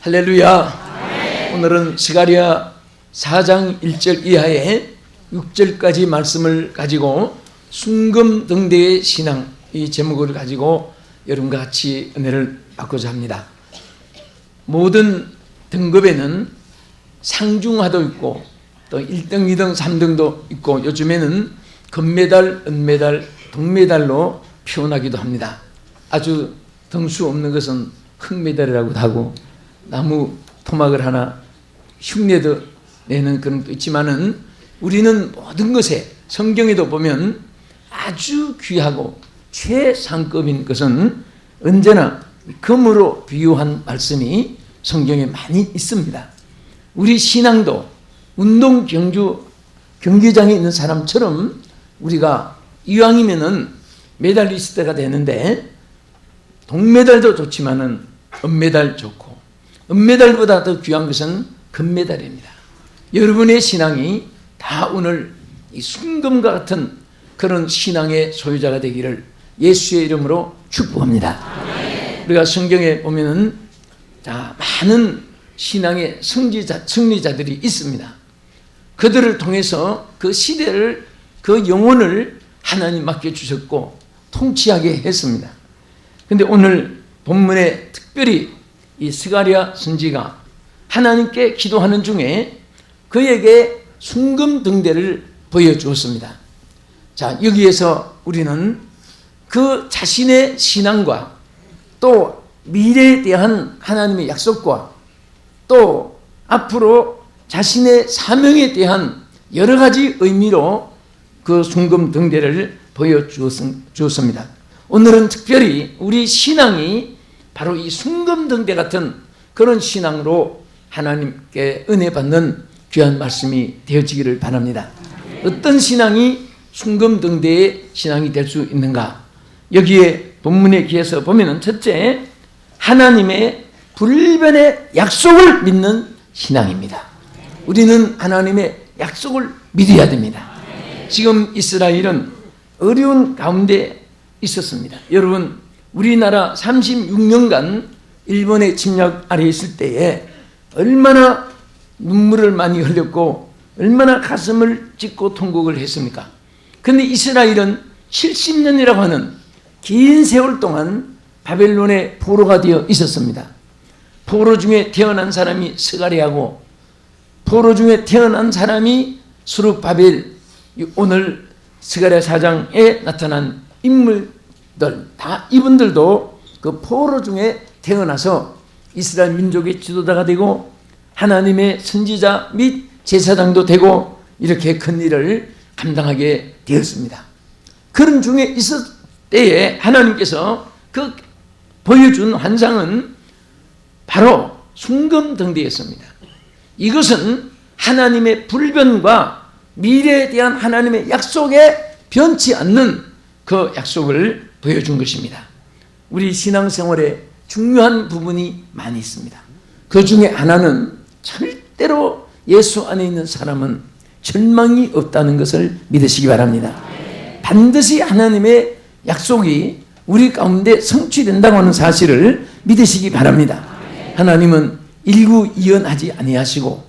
할렐루야. 오늘은 스가랴 4장 1절 이하의 6절까지 말씀을 가지고 순금등대의 신앙, 이 제목을 가지고 여러분과 같이 은혜를 받고자 합니다. 모든 등급에는 상중하도 있고 또 1등, 2등, 3등도 있고 요즘에는 금메달, 은메달, 동메달로 표현하기도 합니다. 아주 등수 없는 것은 흑메달이라고도 하고 나무 토막을 하나 흉내도 내는 그런 것도 있지만은 우리는 모든 것에 성경에도 보면 아주 귀하고 최상급인 것은 언제나 금으로 비유한 말씀이 성경에 많이 있습니다. 우리 신앙도 운동 경기장에 있는 사람처럼 우리가 이왕이면은 메달리스트가 되는데 동메달도 좋지만은 은메달 좋고 은메달보다 더 귀한 것은 금메달입니다. 여러분의 신앙이 다 오늘 이 순금과 같은 그런 신앙의 소유자가 되기를 예수의 이름으로 축복합니다. 우리가 성경에 보면은 많은 신앙의 승리자들이 있습니다. 그들을 통해서 그 시대를, 그 영혼을 하나님 맡겨주셨고 통치하게 했습니다. 그런데 오늘 본문에 특별히 이 스가랴 선지가 하나님께 기도하는 중에 그에게 순금등대를 보여주었습니다. 자, 여기에서 우리는 그 자신의 신앙과 또 미래에 대한 하나님의 약속과 또 앞으로 자신의 사명에 대한 여러 가지 의미로 그 순금등대를 보여주었습니다. 오늘은 특별히 우리 신앙이 바로 이 순금등대 같은 그런 신앙으로 하나님께 은혜 받는 귀한 말씀이 되어지기를 바랍니다. 어떤 신앙이 순금등대의 신앙이 될 수 있는가? 여기에 본문에 기해서 보면은 첫째, 하나님의 불변의 약속을 믿는 신앙입니다. 우리는 하나님의 약속을 믿어야 됩니다. 지금 이스라엘은 어려운 가운데 있었습니다. 여러분, 우리나라 36년간 일본의 침략 아래 있을 때에 얼마나 눈물을 많이 흘렸고 얼마나 가슴을 찢고 통곡을 했습니까? 그런데 이스라엘은 70년이라고 하는 긴 세월 동안 바벨론의 포로가 되어 있었습니다. 포로 중에 태어난 사람이 스가랴고 포로 중에 태어난 사람이 스룹바벨, 오늘 스가랴 4장에 나타난 인물들 다 이분들도 그 포로 중에 태어나서 이스라엘 민족의 지도자가 되고 하나님의 선지자 및 제사장도 되고 이렇게 큰 일을 감당하게 되었습니다. 그런 중에 있을 때에 하나님께서 그 보여준 환상은 바로 순금등대였습니다. 이것은 하나님의 불변과 미래에 대한 하나님의 약속에 변치 않는 그 약속을 보여준 것입니다. 우리 신앙생활에 중요한 부분이 많이 있습니다. 그 중에 하나는 절대로 예수 안에 있는 사람은 절망이 없다는 것을 믿으시기 바랍니다. 반드시 하나님의 약속이 우리 가운데 성취된다고 하는 사실을 믿으시기 바랍니다. 하나님은 일구이연하지 아니하시고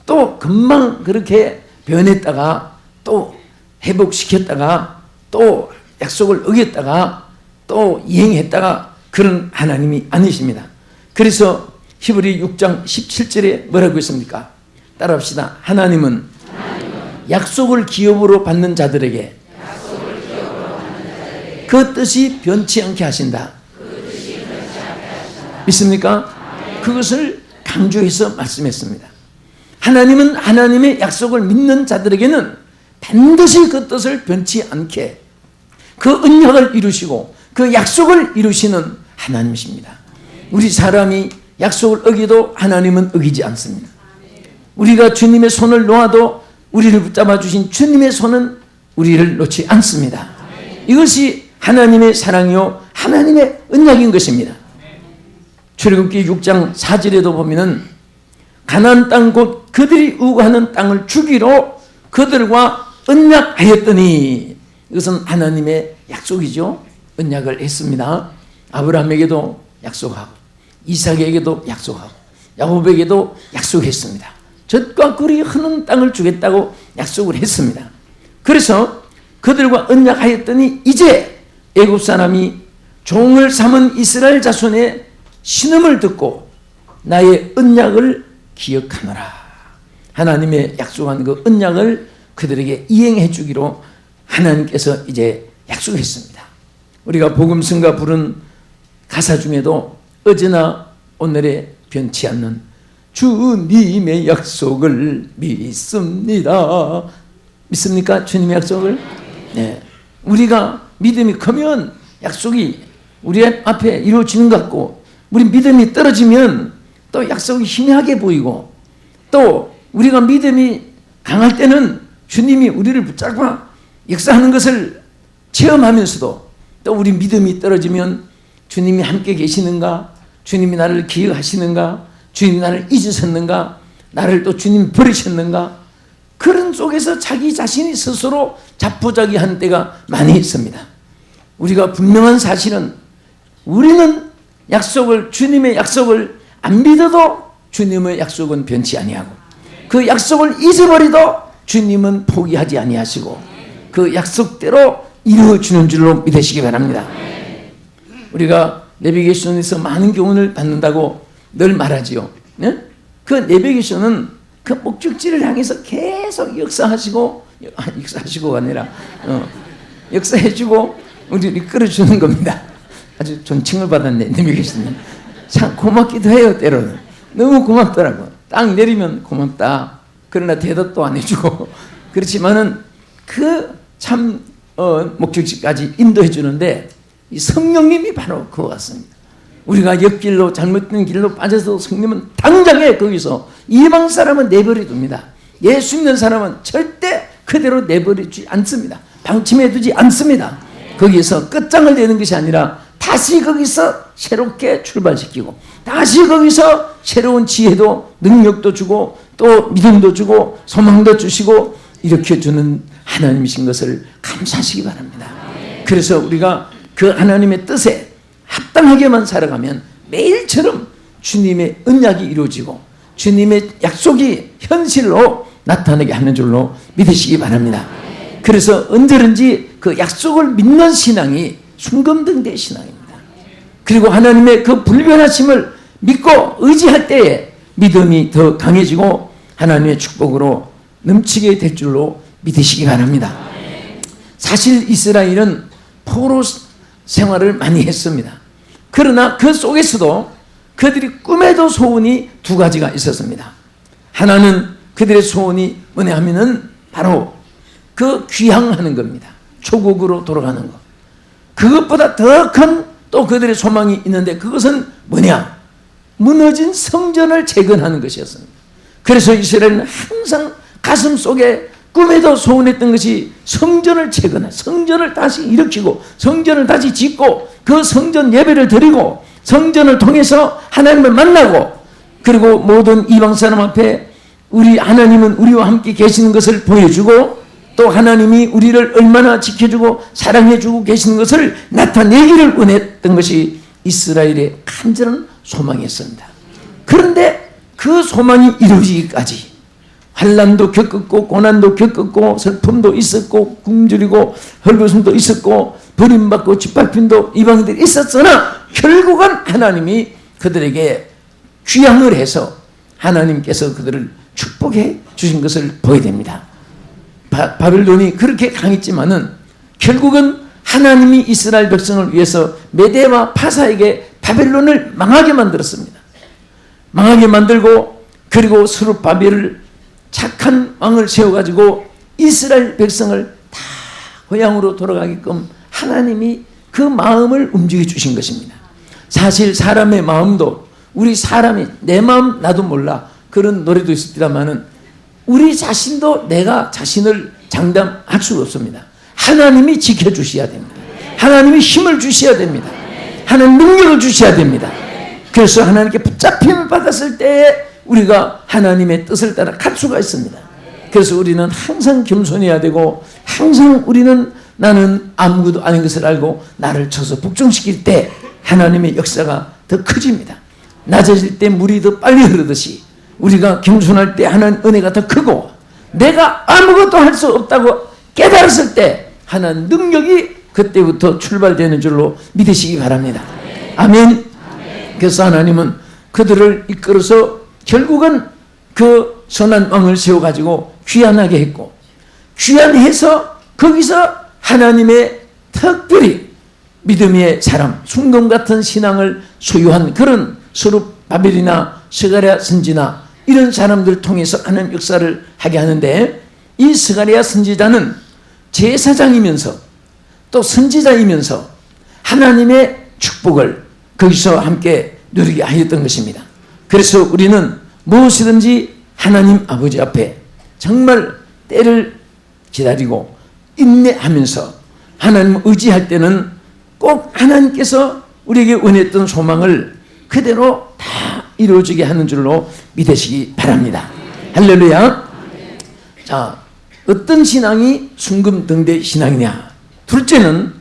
또 금방 그렇게 변했다가 또 회복시켰다가 또 약속을 어겼다가 또 이행했다가 그런 하나님이 아니십니다. 그래서 히브리 6장 17절에 뭐라고 했습니까? 따라합시다. 하나님은 약속을 기업으로 받는 자들에게 그 뜻이 변치 않게 하신다. 믿습니까? 그것을 강조해서 말씀했습니다. 하나님은 하나님의 약속을 믿는 자들에게는 반드시 그 뜻을 변치 않게 그 언약을 이루시고 그 약속을 이루시는 하나님이십니다. 우리 사람이 약속을 어기도 하나님은 어기지 않습니다. 우리가 주님의 손을 놓아도 우리를 붙잡아 주신 주님의 손은 우리를 놓지 않습니다. 이것이 하나님의 사랑이요 하나님의 언약인 것입니다. 출애굽기 6장 4절에도 보면은 가나안 땅 곧 그들이 우거하는 땅을 주기로 그들과 언약하였더니 이것은 하나님의 약속이죠. 언약을 했습니다. 아브라함에게도 약속하고 이삭에게도 약속하고 야곱에게도 약속했습니다. 젖과 꿀이 흐르는 땅을 주겠다고 약속을 했습니다. 그래서 그들과 언약하였더니 이제 애굽 사람이 종을 삼은 이스라엘 자손의 신음을 듣고 나의 언약을 기억하노라. 하나님의 약속한 그 언약을 그들에게 이행해 주기로 하나님께서 이제 약속했습니다. 우리가 복음성가 부른 가사 중에도 어제나 오늘에 변치 않는 주님의 약속을 믿습니다. 믿습니까? 주님의 약속을? 네. 우리가 믿음이 크면 약속이 우리 앞에 이루어지는 것 같고, 우리 믿음이 떨어지면 또 약속이 희미하게 보이고, 또 우리가 믿음이 강할 때는 주님이 우리를 붙잡아 역사하는 것을 체험하면서도, 또 우리 믿음이 떨어지면 주님이 함께 계시는가, 주님이 나를 기억하시는가, 주님이 나를 잊으셨는가, 나를 또 주님이 버리셨는가, 그런 속에서 자기 자신이 스스로 자포자기한 때가 많이 있습니다. 우리가 분명한 사실은 우리는 약속을, 주님의 약속을 안 믿어도 주님의 약속은 변치 아니하고, 그 약속을 잊어버려도 주님은 포기하지 아니하시고 그 약속대로 이루어주는 줄로 믿으시기 바랍니다. 우리가 내비게이션에서 많은 교훈을 받는다고 늘 말하지요. 네? 그 내비게이션은 그 목적지를 향해서 계속 역사하시고가 아니라 역사해주고 우리를 이끌어주는 겁니다. 아주 존칭을 받았네, 내비게이션은. 참 고맙기도 해요, 때로는. 너무 고맙더라고. 딱 내리면 고맙다. 그러나 대답도 안 해주고. 그렇지만은 그 참 목적지까지 인도해 주는데 이 성령님이 바로 그거 같습니다. 우리가 옆길로 잘못된 길로 빠져서 성령은 당장에 거기서 이방 사람은 내버려 둡니다. 예수 믿는 사람은 절대 그대로 내버리지 않습니다. 방침해 두지 않습니다. 거기서 끝장을 내는 것이 아니라 다시 거기서 새롭게 출발시키고, 다시 거기서 새로운 지혜도 능력도 주고 또 믿음도 주고 소망도 주시고 일으켜주는 하나님이신 것을 감사하시기 바랍니다. 그래서 우리가 그 하나님의 뜻에 합당하게만 살아가면 매일처럼 주님의 언약이 이루어지고 주님의 약속이 현실로 나타나게 하는 줄로 믿으시기 바랍니다. 그래서 언제든지 그 약속을 믿는 신앙이 순금등대 신앙입니다. 그리고 하나님의 그 불변하심을 믿고 의지할 때에 믿음이 더 강해지고 하나님의 축복으로 넘치게 될 줄로 믿으시기 바랍니다. 사실 이스라엘은 포로 생활을 많이 했습니다. 그러나 그 속에서도 그들이 꿈에도 소원이 두 가지가 있었습니다. 하나는 그들의 소원이 뭐냐 하면은 바로 그 귀향하는 겁니다. 조국으로 돌아가는 것. 그것보다 더 큰 또 그들의 소망이 있는데 그것은 뭐냐? 무너진 성전을 재건하는 것이었습니다. 그래서 이스라엘은 항상 가슴 속에 꿈에도 소원했던 것이 성전을 재건해, 성전을 다시 일으키고 성전을 다시 짓고 그 성전 예배를 드리고 성전을 통해서 하나님을 만나고, 그리고 모든 이방 사람 앞에 우리 하나님은 우리와 함께 계시는 것을 보여주고 또 하나님이 우리를 얼마나 지켜주고 사랑해주고 계시는 것을 나타내기를 원했던 것이 이스라엘의 간절한 소망이었습니다. 그런데 그 소망이 이루어지기까지 환난도 겪었고 고난도 겪었고 슬픔도 있었고 굶주리고 헐벗음도 있었고 버림받고 짓밟힘도 이방인들이 있었으나 결국은 하나님이 그들에게 귀향을 해서 하나님께서 그들을 축복해 주신 것을 보게 됩니다. 바벨론이 그렇게 강했지만은 결국은 하나님이 이스라엘 백성을 위해서 메대와 파사에게 바벨론을 망하게 만들었습니다. 망하게 만들고 그리고 스룹바벨을 착한 왕을 세워가지고 이스라엘 백성을 다 고향으로 돌아가게끔 하나님이 그 마음을 움직여 주신 것입니다. 사실 사람의 마음도 우리 사람이 내 마음 나도 몰라 그런 노래도 있습니다만은 우리 자신도 내가 자신을 장담할 수가 없습니다. 하나님이 지켜주셔야 됩니다. 하나님이 힘을 주셔야 됩니다. 하나님 능력을 주셔야 됩니다. 그래서 하나님께 붙잡힘을 받았을 때에 우리가 하나님의 뜻을 따라 갈 수가 있습니다. 그래서 우리는 항상 겸손해야 되고 항상 우리는 나는 아무것도 아닌 것을 알고 나를 쳐서 복종시킬 때 하나님의 역사가 더 커집니다. 낮아질 때 물이 더 빨리 흐르듯이 우리가 겸손할 때 하나님 은혜가 더 크고 내가 아무것도 할 수 없다고 깨달았을 때 하나님 능력이 그때부터 출발되는 줄로 믿으시기 바랍니다. 아멘. 그래서 하나님은 그들을 이끌어서 결국은 그 선한 왕을 세워가지고 귀환하게 했고, 귀환해서 거기서 하나님의 특별히 믿음의 사람, 순금 같은 신앙을 소유한 그런 스룹바벨이나 스가랴 선지나 이런 사람들을 통해서 하나님 역사를 하게 하는데, 이 스가랴 선지자는 제사장이면서 또 선지자이면서 하나님의 축복을 거기서 함께 누리게 하였던 것입니다. 그래서 우리는 무엇이든지 하나님 아버지 앞에 정말 때를 기다리고 인내하면서 하나님 의지할 때는 꼭 하나님께서 우리에게 원했던 소망을 그대로 다 이루어지게 하는 줄로 믿으시기 바랍니다. 할렐루야. 자, 어떤 신앙이 순금등대 신앙이냐? 둘째는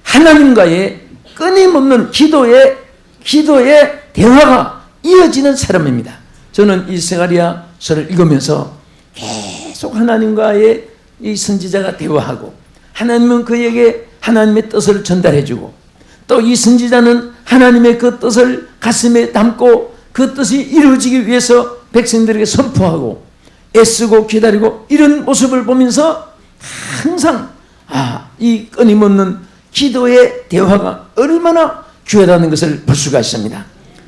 하나님과의 끊임없는 기도의 대화가 이어지는 사람입니다. 저는 이 스가랴서를 읽으면서 계속 하나님과의 이 선지자가 대화하고, 하나님은 그에게 하나님의 뜻을 전달해주고, 또 이 선지자는 하나님의 그 뜻을 가슴에 담고 그 뜻이 이루어지기 위해서 백성들에게 선포하고 애쓰고 기다리고, 이런 모습을 보면서 항상 이 끊임없는 기도의 대화가 얼마나 귀하다는 것을 볼 수가 있습니다.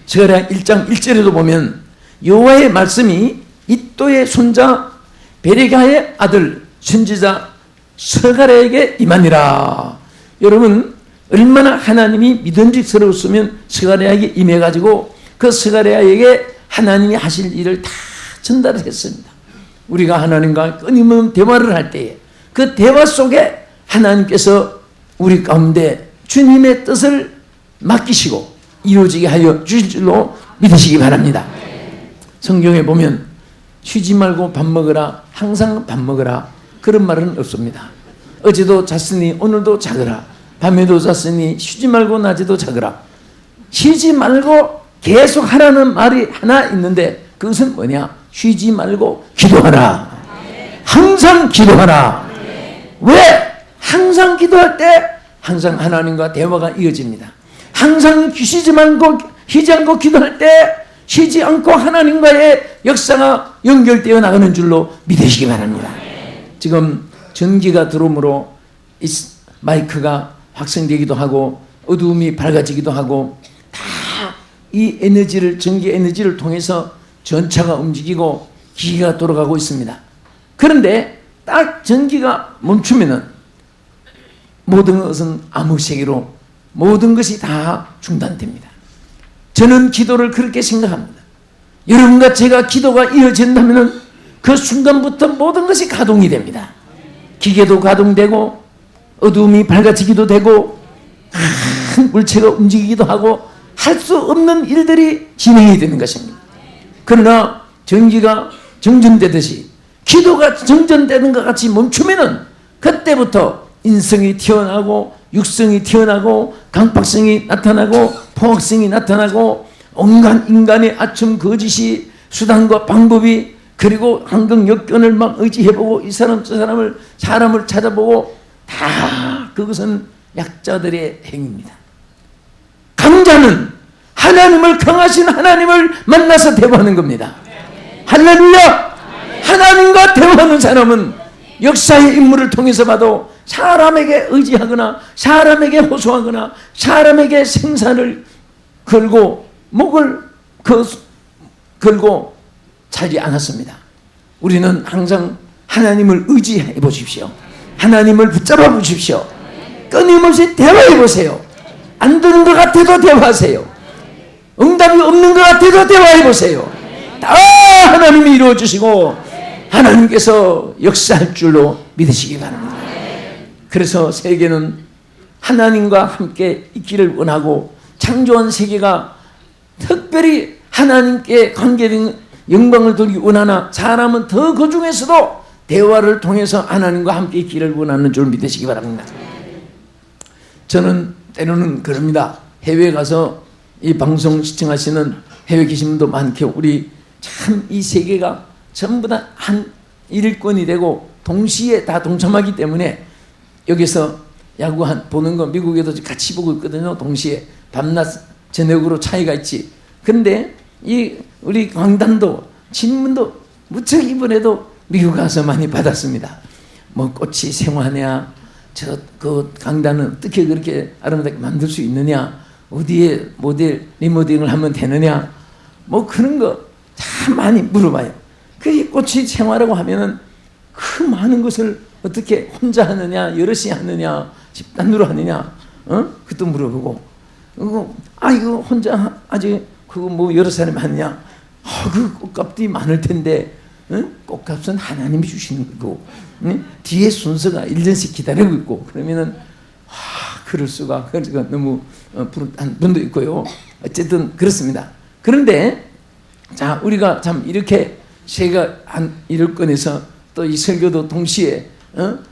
스가랴 1장 1절에도 보면 여호와의 말씀이 이또의 손자 베레가의 아들 선지자 스가랴에게 임하니라. 여러분, 얼마나 하나님이 믿음직스러웠으면 스가랴에게 임해가지고 그 스가랴에게 하나님이 하실 일을 다 전달을 했습니다. 우리가 하나님과 끊임없는 대화를 할 때에 그 대화 속에 하나님께서 우리 가운데 주님의 뜻을 맡기시고 이루어지게 하여 주실 줄로 믿으시기 바랍니다. 성경에 보면 쉬지 말고 밥 먹으라, 항상 밥 먹으라, 그런 말은 없습니다. 어제도 잤으니 오늘도 자거라, 밤에도 잤으니 쉬지 말고 낮에도 자거라. 쉬지 말고 계속 하라는 말이 하나 있는데 그것은 뭐냐? 쉬지 말고 기도하라. 항상 기도하라. 왜? 항상 기도할 때 항상 하나님과 대화가 이어집니다. 항상 쉬지 않고 기도할 때 쉬지 않고 하나님과의 역사가 연결되어 나가는 줄로 믿으시기 바랍니다. 지금 전기가 들어오므로 이 마이크가 확성되기도 하고 어두움이 밝아지기도 하고 다 이 에너지를, 전기 에너지를 통해서 전차가 움직이고 기기가 돌아가고 있습니다. 그런데 딱 전기가 멈추면은 모든 것은 암흑세계로 모든 것이 다 중단됩니다. 저는 기도를 그렇게 생각합니다. 여러분과 제가 기도가 이어진다면 그 순간부터 모든 것이 가동이 됩니다. 기계도 가동되고 어두움이 밝아지기도 되고 물체가 움직이기도 하고 할 수 없는 일들이 진행이 되는 것입니다. 그러나 전기가 정전되듯이 기도가 정전되는 것 같이 멈추면은 그때부터 인성이 튀어나오고 육성이 튀어나오고 강박성이 나타나고 포악성이 나타나고 온갖 인간의 아첨 거짓이 수단과 방법이, 그리고 환경 여건을 막 의지해보고 이 사람 저 사람을 찾아보고 다 그것은 약자들의 행위입니다. 강자는 하나님을, 강하신 하나님을 만나서 대화하는 겁니다. 할렐루야! 하나님과 대화하는 사람은 역사의 인물을 통해서 봐도 사람에게 의지하거나 사람에게 호소하거나 사람에게 생산을 걸고 목을 걸고 살지 않았습니다. 우리는 항상 하나님을 의지해 보십시오. 하나님을 붙잡아 보십시오. 끊임없이 대화해 보세요. 안 되는 것 같아도 대화하세요. 응답이 없는 것 같아도 대화해 보세요. 다 하나님이 이루어 주시고 하나님께서 역사할 줄로 믿으시기 바랍니다. 그래서 세계는 하나님과 함께 있기를 원하고 창조한 세계가 특별히 하나님께 관계된 영광을 돌기 원하나 사람은 더 그 중에서도 대화를 통해서 하나님과 함께 있기를 원하는 줄 믿으시기 바랍니다. 저는 때로는 그럽니다. 해외에 가서 이 방송 시청하시는 해외 계신 분도 많고 우리 참 이 세계가 전부 다 한 일권이 되고 동시에 다 동참하기 때문에 여기서 야구 보는 거 미국에도 같이 보고 있거든요. 동시에 밤낮 저녁으로 차이가 있지. 그런데 이 우리 강단도 신문도 무척 이번에도 미국 가서 많이 받았습니다. 뭐 꽃이 생화냐, 저 그 강단은 어떻게 그렇게 아름답게 만들 수 있느냐, 어디에 모델 리모델링을 하면 되느냐, 뭐 그런 거 참 많이 물어봐요. 그 꽃이 생화라고 하면은 그 많은 것을 어떻게 혼자 하느냐, 여럿이 하느냐, 집단으로 하느냐, 그것도 물어보고, 이거 혼자 아직 그거 뭐 여러 사람이 하느냐, 그 꽃값이 많을 텐데, 꽃값은 하나님이 주시는 거고, 뒤에 순서가 1년씩 기다리고 있고, 그러면은, 그럴 수가, 그러니까 너무 부른 분도 있고요. 어쨌든 그렇습니다. 그런데, 자, 우리가 참 이렇게 세계가 한 이럴 건에서 또 이 설교도 동시에,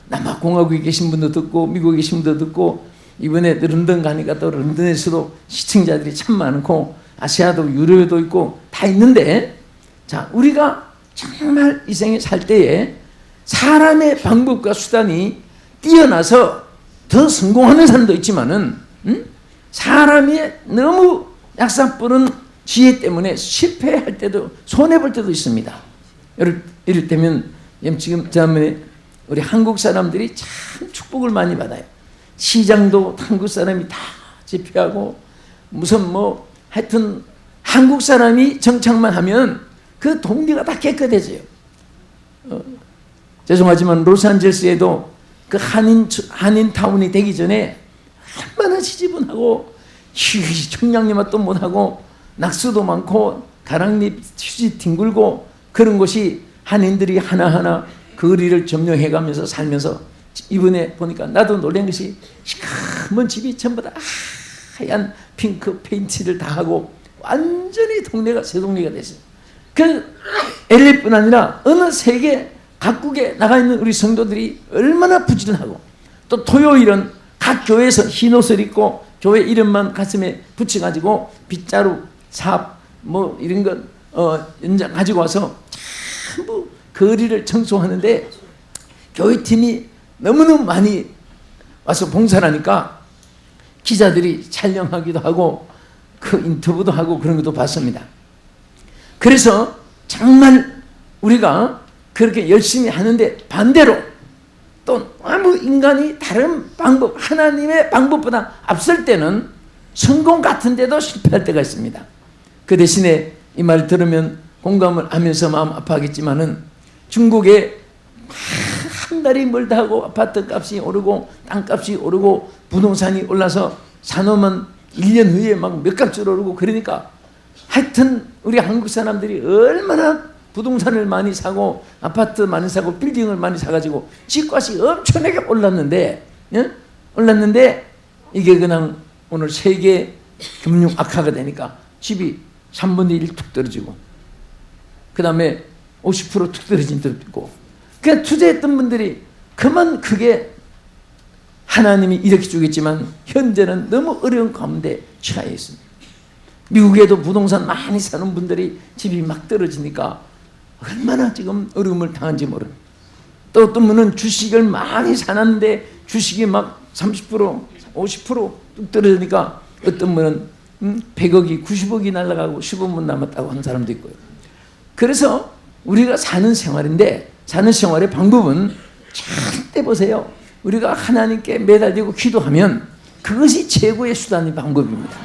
남아공화국에 계신 분도 듣고, 미국에 계신 분도 듣고, 이번에 런던 가니까 또 런던에서도 시청자들이 참 많고, 아시아도 유럽에도 있고, 다 있는데, 자, 우리가 정말 이 생에 살 때에 사람의 방법과 수단이 뛰어나서 더 성공하는 사람도 있지만은, 사람이 너무 약삭부른 지혜 때문에 실패할 때도, 손해볼 때도 있습니다. 이를테면, 지금 다음에 우리 한국 사람들이 참 축복을 많이 받아요. 시장도 한국 사람이 다 집회하고, 무슨 뭐, 하여튼, 한국 사람이 정착만 하면 그 동네가 다 깨끗해져요. 죄송하지만 로스앤젤레스에도 그 한인타운이 되기 전에 얼마나 지저분하고, 청량리 맛도 못하고, 낙수도 많고, 가랑잎 휴지 뒹굴고, 그런 곳이 한인들이 하나하나 거리를 점령해가면서 살면서, 이번에 보니까 나도 놀란 것이 시커먼 집이 전부 다 하얀 핑크 페인트를 다 하고 완전히 동네가 새 동네가 됐어요. 그 LA뿐 아니라 어느 세계 각국에 나가 있는 우리 성도들이 얼마나 부지런하고, 또 토요일은 각 교회에서 흰 옷을 입고 교회 이름만 가슴에 붙여가지고 빗자루, 삽, 뭐 이런 것 연장 가지고 와서 전부 거리를 청소하는데, 교회팀이 너무너무 많이 와서 봉사를 하니까 기자들이 촬영하기도 하고 그 인터뷰도 하고 그런 것도 봤습니다. 그래서 정말 우리가 그렇게 열심히 하는데, 반대로 또 아무 인간이 다른 방법, 하나님의 방법보다 앞설 때는 성공 같은데도 실패할 때가 있습니다. 그 대신에 이 말 들으면 공감을 하면서 마음 아파하겠지만은, 중국에 한 달이 멀다 하고 아파트 값이 오르고 땅값이 오르고 부동산이 올라서 사놓으면 1년 후에 막 몇 값을 오르고, 그러니까 하여튼 우리 한국 사람들이 얼마나 부동산을 많이 사고 아파트 많이 사고 빌딩을 많이 사가지고 집값이 엄청나게 올랐는데, 이게 그냥 오늘 세계 금융 악화가 되니까 집이 3분의 1 툭 떨어지고, 그 다음에 50% 툭 떨어진 데도 있고, 그냥 투자했던 분들이 그만 크게 하나님이 이렇게 주겠지만 현재는 너무 어려운 가운데 처해 있습니다. 미국에도 부동산 많이 사는 분들이 집이 막 떨어지니까 얼마나 지금 어려움을 당한지 모릅니다. 또 어떤 분은 주식을 많이 사놨는데 주식이 막 30%, 50% 뚝 떨어지니까 어떤 분은 100억이 90억이 날아가고 15분 남았다고 하는 사람도 있고요. 그래서 우리가 사는 생활인데, 사는 생활의 방법은 절대 보세요. 우리가 하나님께 매달리고 기도하면 그것이 최고의 수단의 방법입니다.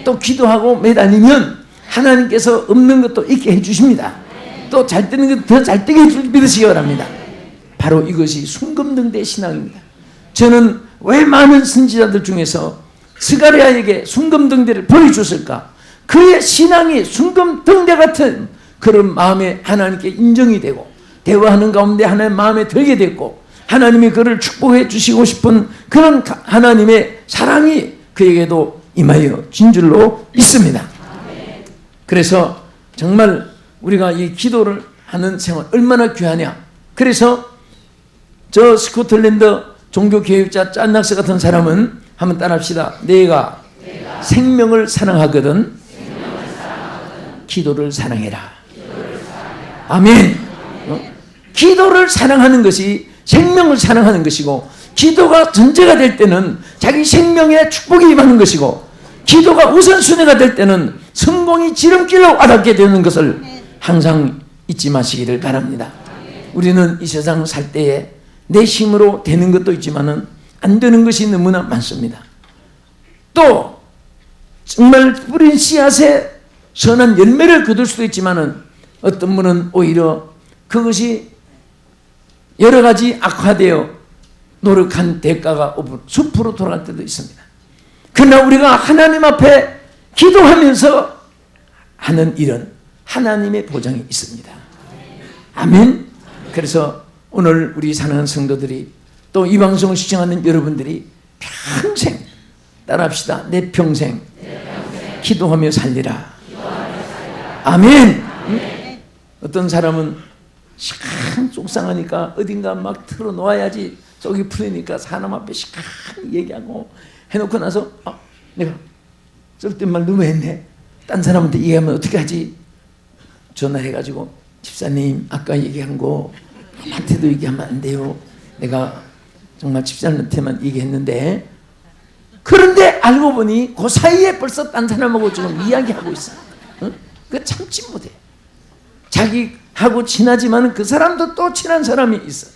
또 기도하고 매달리면 하나님께서 없는 것도 있게 해주십니다. 또 잘 되는 것 더 잘 되게 해줄 믿으시기 바랍니다. 바로 이것이 순금등대 신앙입니다. 저는 왜 많은 선지자들 중에서 스가랴에게 순금등대를 보여줬을까? 그의 신앙이 순금등대 같은 그런 마음에 하나님께 인정이 되고, 대화하는 가운데 하나님 마음에 들게 됐고, 하나님이 그를 축복해 주시고 싶은 그런 하나님의 사랑이 그에게도 임하여 진 줄로 믿습니다. 그래서 정말 우리가 이 기도를 하는 생활 얼마나 귀하냐. 그래서 저 스코틀랜드 종교교육자 짠낙스 같은 사람은 한번 따라합시다. 내가 생명을 사랑하거든 기도를 사랑해라. 아멘. 기도를 사랑하는 것이 생명을 사랑하는 것이고, 기도가 전제가 될 때는 자기 생명에 축복이 임하는 것이고, 기도가 우선순위가 될 때는 성공이 지름길로 와닿게 되는 것을 항상 잊지 마시기를 바랍니다. 우리는 이 세상 살 때에 내 힘으로 되는 것도 있지만은 안 되는 것이 너무나 많습니다. 또 정말 뿌린 씨앗에 선한 열매를 거둘 수도 있지만은 어떤 분은 오히려 그것이 여러 가지 악화되어 노력한 대가가 숲으로 돌아갈 때도 있습니다. 그러나 우리가 하나님 앞에 기도하면서 하는 일은 하나님의 보장이 있습니다. 아멘. 그래서 오늘 우리 사랑하는 성도들이, 또 이 방송을 시청하는 여러분들이 평생 따라합시다. 내 평생 기도하며 살리라. 아멘. 응? 어떤 사람은 시간 속상하니까 어딘가 막 틀어놓아야지 속이 풀리니까 사람 앞에 시간 얘기하고 해놓고 나서 내가 쓸데없는 말 너무 했네. 딴 사람한테 얘기하면 어떻게 하지? 전화해가지고 집사님 아까 얘기한 거 남한테도 얘기하면 안 돼요. 내가 정말 집사님한테만 얘기했는데, 그런데 알고 보니 그 사이에 벌써 딴 사람하고 지금 이야기하고 있어. 응? 그 참지 못해. 자기하고 친하지만 그 사람도 또 친한 사람이 있어.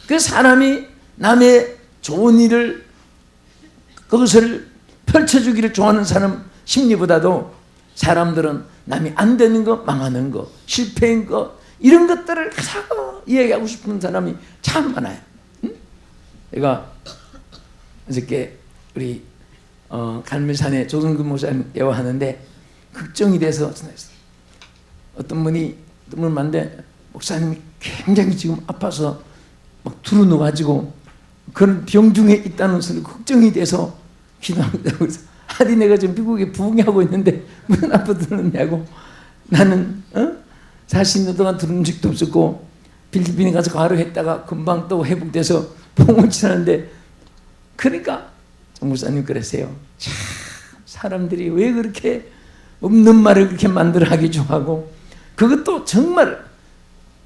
그 사람이 남의 좋은 일을, 그것을 펼쳐주기를 좋아하는 사람 심리보다도 사람들은 남이 안 되는 거, 망하는 거, 실패인 거, 이런 것들을 자꾸 이야기하고 싶은 사람이 참 많아요. 응? 내가 어저께 우리 갈매산에 조성근 목사님 예화하는데 걱정이 돼서 어떤 분이 만데 목사님이 굉장히 지금 아파서 막 두루누가지고 그런 병 중에 있다는 소리 걱정이 돼서 기도한다고 해서, 아니 내가 지금 미국에 부흥하고 있는데 무슨 아파 들었냐고. 나는 40년 동안 들은 적도 없었고 필리핀에 가서 과로했다가 금방 또 회복돼서 봉을 치는데, 그러니까 목사님 그러세요. 참 사람들이 왜 그렇게 없는 말을 그렇게 만들어 하기 좋아하고, 그것도 정말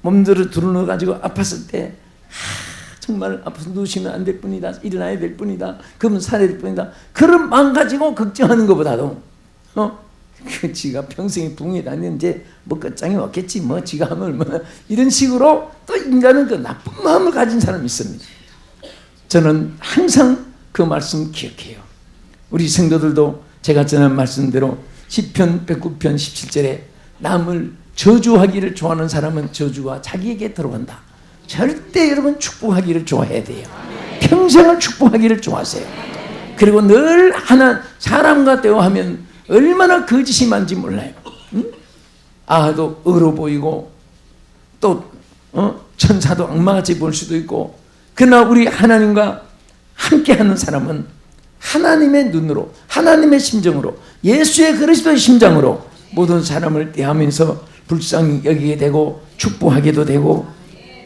몸들을 두루누 가지고 아팠을 때 정말 아파서 누우시면 안 될 뿐이다, 일어나야 될 뿐이다, 그러면 살아야 될 뿐이다, 그런 마음 가지고 걱정하는 것보다도 그 지가 평생에 붕이 다녔는데 뭐 끝장이 왔겠지, 뭐 지가 하면 얼마나, 이런 식으로 또 인간은 그 나쁜 마음을 가진 사람이 있습니다. 저는 항상 그 말씀 기억해요. 우리 성도들도 제가 전한 말씀대로 시편 109편 17절에 남을 저주하기를 좋아하는 사람은 저주가 자기에게 들어간다. 절대 여러분 축복하기를 좋아해야 돼요. 평생을 축복하기를 좋아하세요. 그리고 늘 하나 사람과 대화하면 얼마나 거짓이 많은지 몰라요. 응? 또 어려 보이고 또 천사도 악마같이 볼 수도 있고, 그러나 우리 하나님과 함께하는 사람은 하나님의 눈으로, 하나님의 심정으로, 예수의 그리스도의 심장으로 모든 사람을 대하면서 불쌍히 여기게 되고 축복하기도 되고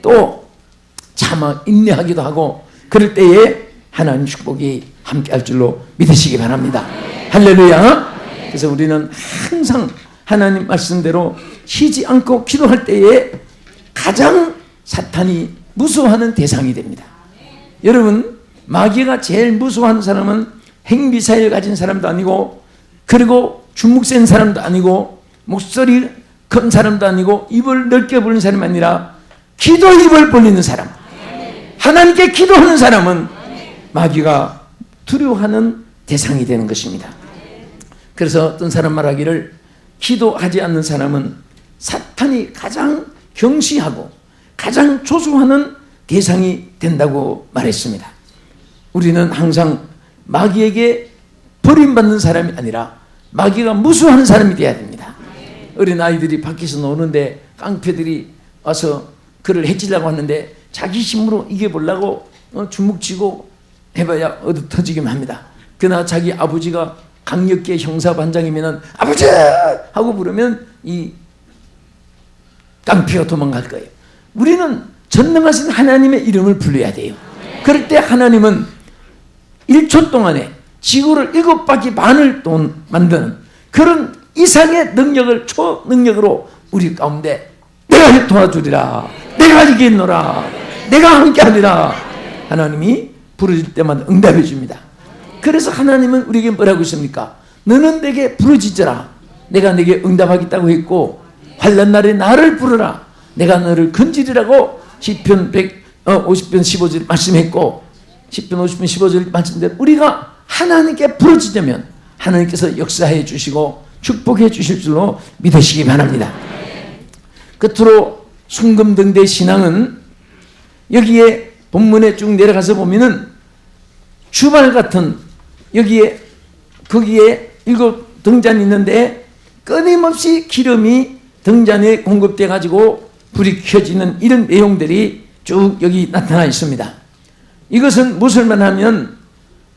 또 참아 인내하기도 하고, 그럴 때에 하나님 축복이 함께할 줄로 믿으시기 바랍니다. 할렐루야. 그래서 우리는 항상 하나님 말씀대로 쉬지 않고 기도할 때에 가장 사탄이 무서워하는 대상이 됩니다. 여러분, 마귀가 제일 무서워하는 사람은 핵미사일 가진 사람도 아니고, 그리고 주먹 센 사람도 아니고, 목소리 큰 사람도 아니고, 입을 넓게 벌리는 사람이 아니라 기도 입을 벌리는 사람, 하나님께 기도하는 사람은 마귀가 두려워하는 대상이 되는 것입니다. 그래서 어떤 사람 말하기를, 기도하지 않는 사람은 사탄이 가장 경시하고 가장 조소하는 대상이 된다고 말했습니다. 우리는 항상 마귀에게 버림받는 사람이 아니라 마귀가 무수하는 사람이 되어야 됩니다. 어린 아이들이 밖에서 노는데 깡패들이 와서 그를 해치려고 하는데 자기 힘으로 이겨보려고 주먹쥐고 해봐야 얻어 터지기만 합니다. 그러나 자기 아버지가 강력계 형사반장이면 아버지! 하고 부르면 이 깡패가 도망갈 거예요. 우리는 전능하신 하나님의 이름을 불러야 돼요. 그럴 때 하나님은 1초 동안에 지구를 7바퀴 반을 만드는 그런 이상의 능력을 초능력으로 우리 가운데 내가 도와주리라, 내가 이기노라, 내가 함께하리라 하나님이 부르실 때마다 응답해 줍니다. 그래서 하나님은 우리에게 뭐라고 했습니까? 너는 내게 부르짖어라, 내가 내게 응답하겠다고 했고 환난 날에 나를 부르라, 내가 너를 건지리라고 시편 50편 15절 말씀했고, 시편 50편 15절 말씀대로 우리가 하나님께 부르짖으면 하나님께서 역사해 주시고 축복해 주실 줄로 믿으시기 바랍니다. 끝으로 순금등대 신앙은 여기에 본문에 쭉 내려가서 보면은 주발 같은, 여기에 거기에 7 등잔이 있는데 끊임없이 기름이 등잔에 공급돼 가지고 불이 켜지는 이런 내용들이 쭉 여기 나타나 있습니다. 이것은 무엇을 말하면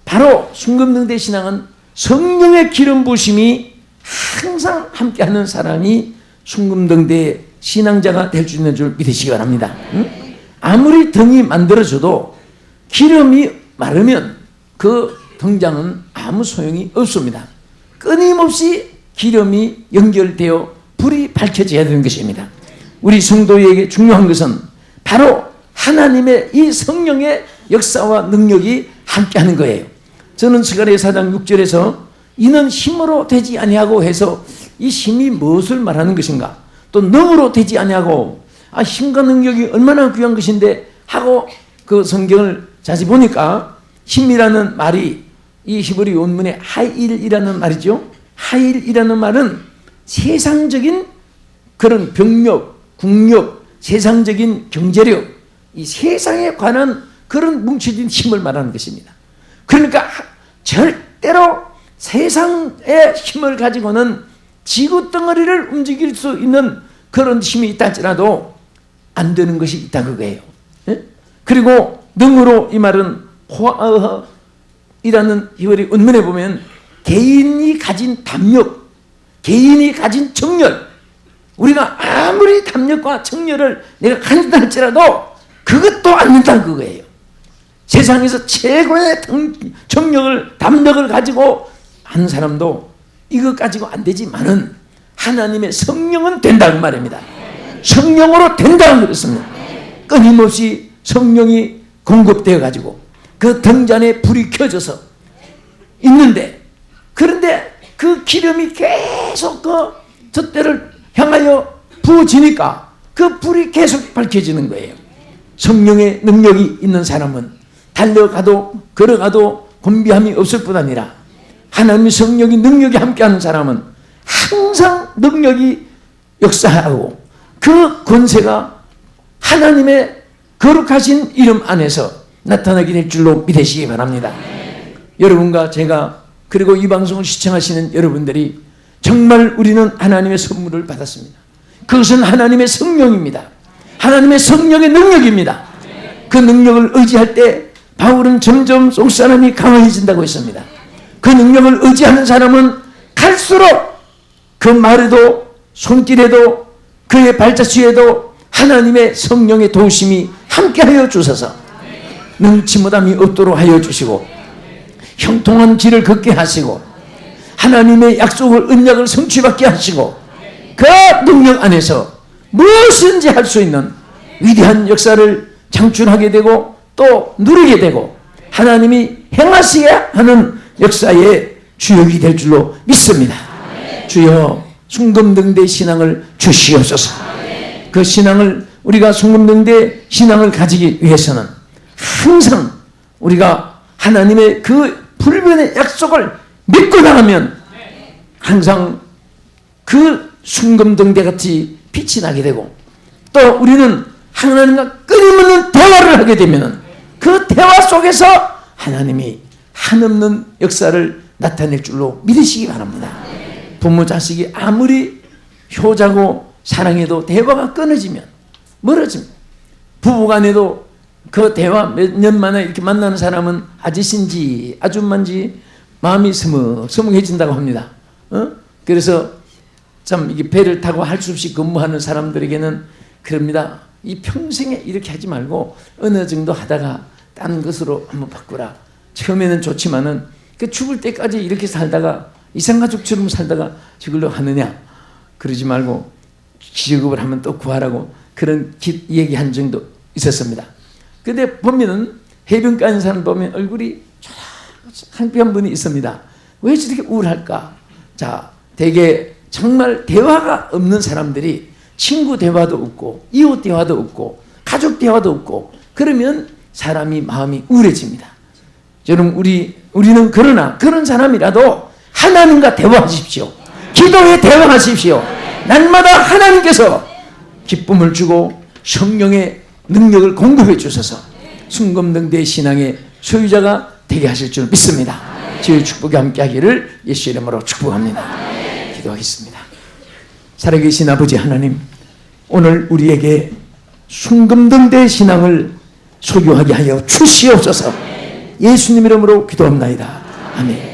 바로 순금등대 신앙은 성령의 기름 부으심이 항상 함께하는 사람이 순금등대 신앙자가 될 수 있는 줄 믿으시기 바랍니다. 아무리 등이 만들어져도 기름이 마르면 그 등잔은 아무 소용이 없습니다. 끊임없이 기름이 연결되어 불이 밝혀져야 되는 것입니다. 우리 성도에게 중요한 것은 바로 하나님의 이 성령의 역사와 능력이 함께하는 거예요. 저는 스가랴 4장 6절에서 이는 힘으로 되지 아니하고 해서 이 힘이 무엇을 말하는 것인가, 또 능으로 되지 아니하고 힘과 능력이 얼마나 귀한 것인데 하고 그 성경을 자세히 보니까 힘이라는 말이 이 히브리 원문의 하일이라는 말이죠. 하일이라는 말은 세상적인 그런 병력, 국력, 세상적인 경제력, 이 세상에 관한 그런 뭉쳐진 힘을 말하는 것입니다. 그러니까 절대로 세상의 힘을 가지고는 지구 덩어리를 움직일 수 있는 그런 힘이 있다 할지라도 안 되는 것이 있다 그거예요. 그리고 능으로, 이 말은 호아이라는 히브리 원문에 보면 개인이 가진 담력, 개인이 가진 정열, 우리가 아무리 담력과 정열을 내가 가진다 할지라도 그것도 안 된다는 그거예요. 세상에서 최고의 정력을, 담력을 가지고 한 사람도 이것 가지고 안 되지만은 하나님의 성령은 된다는 말입니다. 성령으로 된다는 그렇습니다. 끊임없이 성령이 공급되어 가지고 그 등잔에 불이 켜져서 있는데, 그런데 그 기름이 계속 그 젖대를 향하여 부어지니까 그 불이 계속 밝혀지는 거예요. 성령의 능력이 있는 사람은 달려가도 걸어가도 곤비함이 없을 뿐 아니라 하나님의 성령이 능력이 함께하는 사람은 항상 능력이 역사하고 그 권세가 하나님의 거룩하신 이름 안에서 나타나게 될 줄로 믿으시기 바랍니다. 여러분과 제가, 그리고 이 방송을 시청하시는 여러분들이 정말 우리는 하나님의 선물을 받았습니다. 그것은 하나님의 성령입니다. 하나님의 성령의 능력입니다. 그 능력을 의지할 때 바울은 점점 속사람이 강해진다고 했습니다. 그 능력을 의지하는 사람은 갈수록 그 말에도 손길에도 그의 발자취에도 하나님의 성령의 도우심이 함께하여 주셔서 능치 못함이 없도록 하여 주시고 형통한 길을 걷게 하시고 하나님의 약속을, 언약을 성취받게 하시고 그 능력 안에서 무엇인지 할 수 있는 위대한 역사를 창출하게 되고 또 누리게 되고 하나님이 행하셔야 하는 역사의 주역이 될 줄로 믿습니다. 주여 순금등대 신앙을 주시옵소서. 그 신앙을, 우리가 순금등대 신앙을 가지기 위해서는 항상 우리가 하나님의 그 불변의 약속을 믿고 나가면 항상 그 순금등대 같이 빛이 나게 되고, 또 우리는 하나님과 끊임없는 대화를 하게 되면 그 대화 속에서 하나님이 한없는 역사를 나타낼 줄로 믿으시기 바랍니다. 부모 자식이 아무리 효자고 사랑해도 대화가 끊어지면 멀어집니다. 부부간에도 그 대화 몇 년 만에 이렇게 만나는 사람은 아저씨인지 아줌마인지 마음이 서먹해진다고 합니다. 그래서 참 이게 배를 타고 할 수 없이 근무하는 사람들에게는 그럽니다. 이 평생에 이렇게 하지 말고 어느 정도 하다가 딴 것으로 한번 바꾸라. 처음에는 좋지만은 그 죽을 때까지 이렇게 살다가 이상가족처럼 살다가 저걸로 하느냐? 그러지 말고 기적업을 하면 또 구하라고 그런 얘기한 적도 있었습니다. 근데 보면은 해변가에 있는 사람 보면 얼굴이 한편 분이 있습니다. 왜 저렇게 우울할까? 자, 대개 정말 대화가 없는 사람들이 친구 대화도 없고 이웃 대화도 없고 가족 대화도 없고 그러면 사람이 마음이 우울해집니다. 여러분 우리는 그러나 그런 사람이라도 하나님과 대화하십시오. 기도에 대화하십시오. 날마다 하나님께서 기쁨을 주고 성령의 능력을 공급해 주셔서 순금등대 신앙의 소유자가 되게 하실 줄 믿습니다. 주의 축복이 함께 하기를 예수 이름으로 축복합니다. 기도하겠습니다. 살아계신 아버지 하나님, 오늘 우리에게 순금등대 신앙을 소유하게 하여 주시옵소서. 예수님 이름으로 기도합나이다. 아멘.